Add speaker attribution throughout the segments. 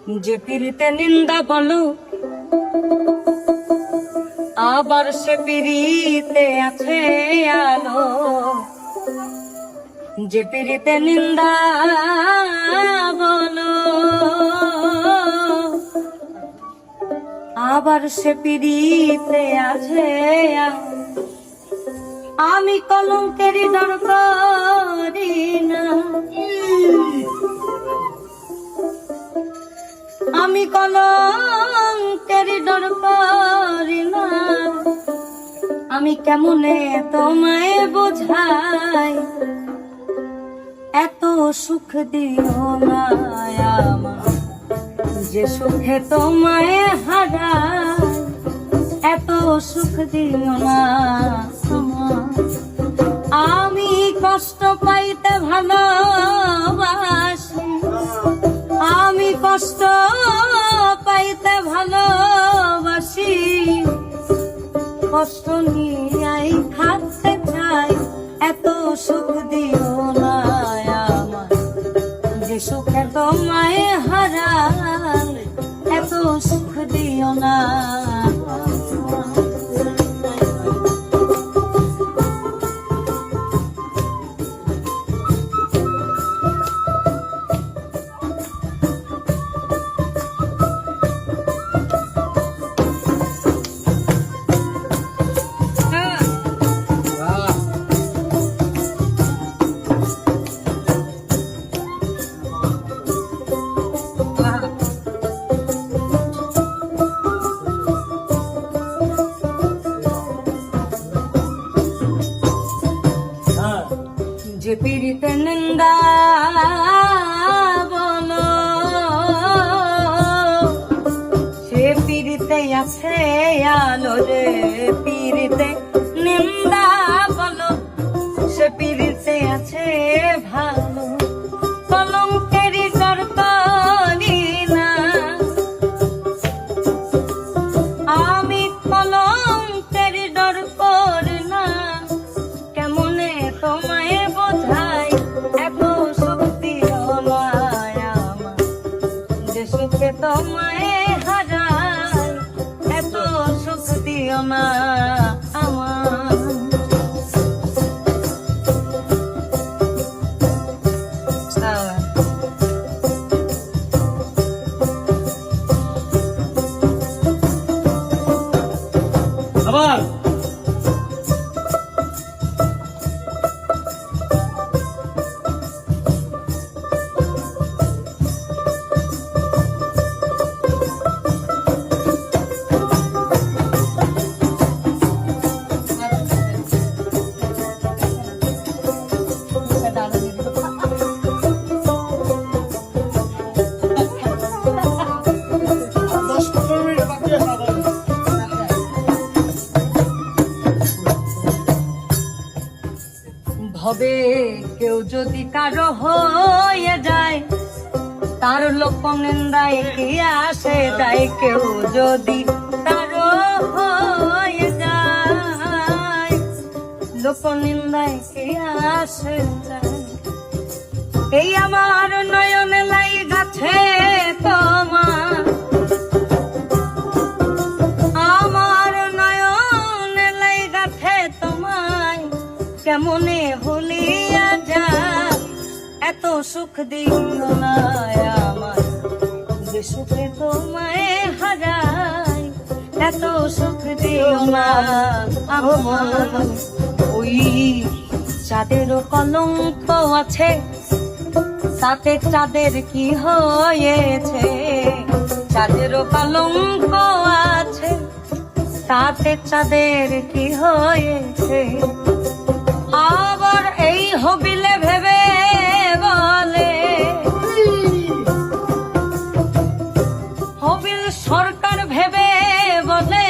Speaker 1: যে পিড়িতে নিন্দা বলো আবার সে পিড়িতে আছে আলো। যে পিড়িতে নিন্দা বলো আবার সে পিড়িতে আছে আলো। আমি কলঙ্কেরই ডর করি না, আমি কলঙ্কেরই ডর করি না। আমি কেমনে তোমায় বোঝাই, এত সুখ দিও না আমার, যে সুখে তোমায় হারাই। এত সুখ দিও না আমার, আমি কষ্ট পাইতে ভালোবাসি, আমি কষ্ট পাইতে ভালোবাসি। কষ্ট নিয়াই থাকতে চাই, এত সুখ দিও না আমার, যে সুখে তোমায় হারাই। এত সুখ দিও না। যে পিড়িতে নিন্দা বলো সে পিড়িতে আছে আলো। রে পিড়িতে নিন্দা বলো সে পিড়িতে আছে ভালো। কলঙ্কেরই ডর করি না, আমি কলঙ্কেরই ডর করি না। কেমনে তোমায় বোঝাই, এত সুখ দিও না আমার, যে সুখে তোমায় হারাই। এত সুখ দিও না আমার।
Speaker 2: আবার
Speaker 1: ভবে কেউ যদি কারো হয়ে যায়, তার লোক নিন্দায় কি আসে যায়। কেউ যদি কারো হয়ে যায়, লোক নিন্দায় কি আসে যায়। এই আমার নয়নে লাই গাছে তোমার, আমার নয়নে লাই গাছে তোমায়। কেমনে ভুলিয়া যা, এত সুখ দিও না আমার, যে সুখে তোমায় হারাই। এত সুখ দিও না আমার। ওই চাঁদেরও কলঙ্ক আছে, তাতে চাঁদের কি হয়েছে। চাঁদেরও কলঙ্ক আছে, তাতে চাঁদের কি হয়েছে। আবার এই হবিলে ভেবে বলে, হবিল সরকার ভেবে বলে,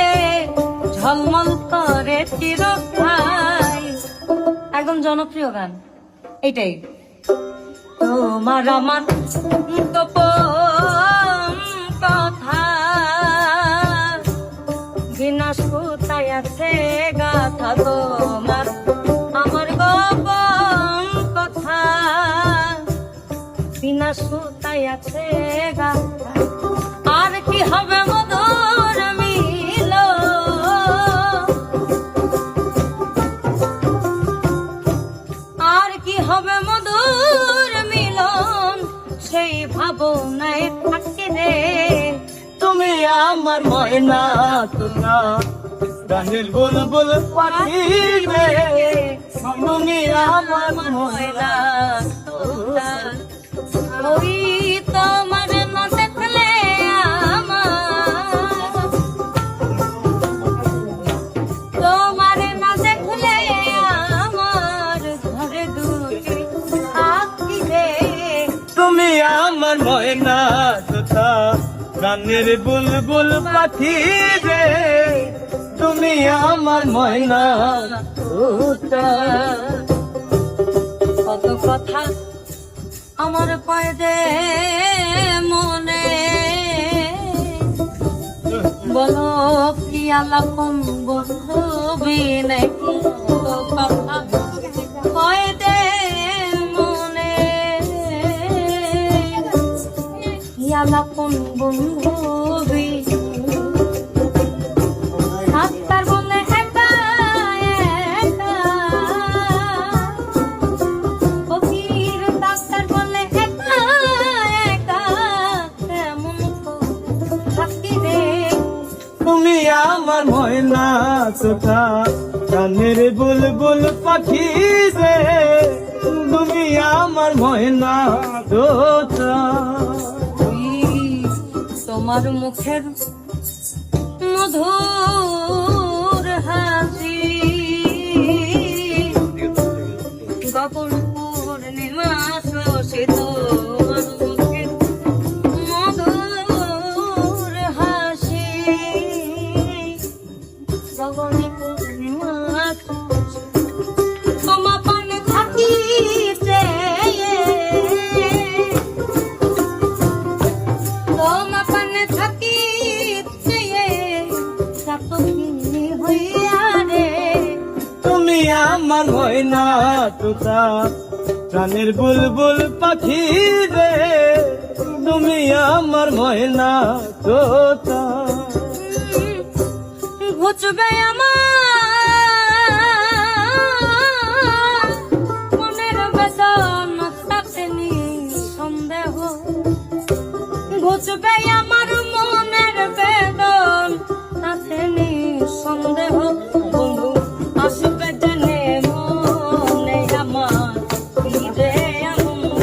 Speaker 1: ঝলমল করে চিরকাল। একদম জনপ্রিয় গান এইটাই। তোমার আমার গোপন কথা, বিনাশ কোথায় আছে গাথা। তোমার আমার গোপন কথা, বিনাশ কোথায় আছে গাথা। ভাবনায় থাকি রে।
Speaker 2: তুমি আমার ময়না তোতা গানের বুলবুল পাখি রে, তুমি আমার ময়না
Speaker 1: তোতা ওই তোমার না দেখলে আমার, তোমার না দেখলে আমার ঘরে দুটি আঁকি রে।
Speaker 2: তুমি আমার ময়না তোতা গানের বুলবুল পাখি রে, তুমি আমার ময়না তোতা।
Speaker 1: কত কথা আমার পয়দে মনে, বলো কি আলাপন বন্ধু বিনে, কত কথা পয়দে মনে, কি আলাপন বন্ধু বিনে। ডাক্তার বলে একা একা, ফকির ডাক্তার বলে একা একা, কেমন থাকি রে।
Speaker 2: তুমি আমার ময়না তোতা গানের বুলবুল পাখি রে, তুমি আমার ময়না তোতা।
Speaker 1: ওই তোমার মুখের মধুর হাসি, গোপন পূর্ণিমা শোষিত তোমার মুখের মধুর হাসি, গোপন পূর্ণিমা তোমার পানে থাকিতে, তোমার পানে থাকিতে সাতী হইয়া রে।
Speaker 2: তুমি আমার ময়না তোতা গানের বুলবুল পাখি রে, তুমি আমার ময়না তোতা।
Speaker 1: ঘুচবে আমার মনের বেদন তাতে সন্দেহ, ঘুচবে আমার মনের বেদন তাতে সন্দেহ। বন্ধু আসবে জেনে মনে আমার ঈদে আনন্দ,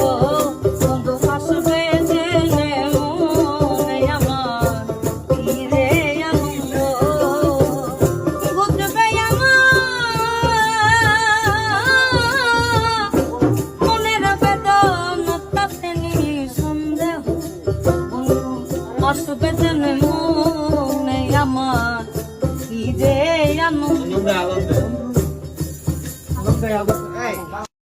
Speaker 1: বন্ধু আসবে জেনে মনে আমার ঈদে আনন্দ। ঘুচবে আমার মনের বেদন তাতে সন্দেহ, বন্ধু আসবে জেনে মনে আমার ঈদে আনন্দ।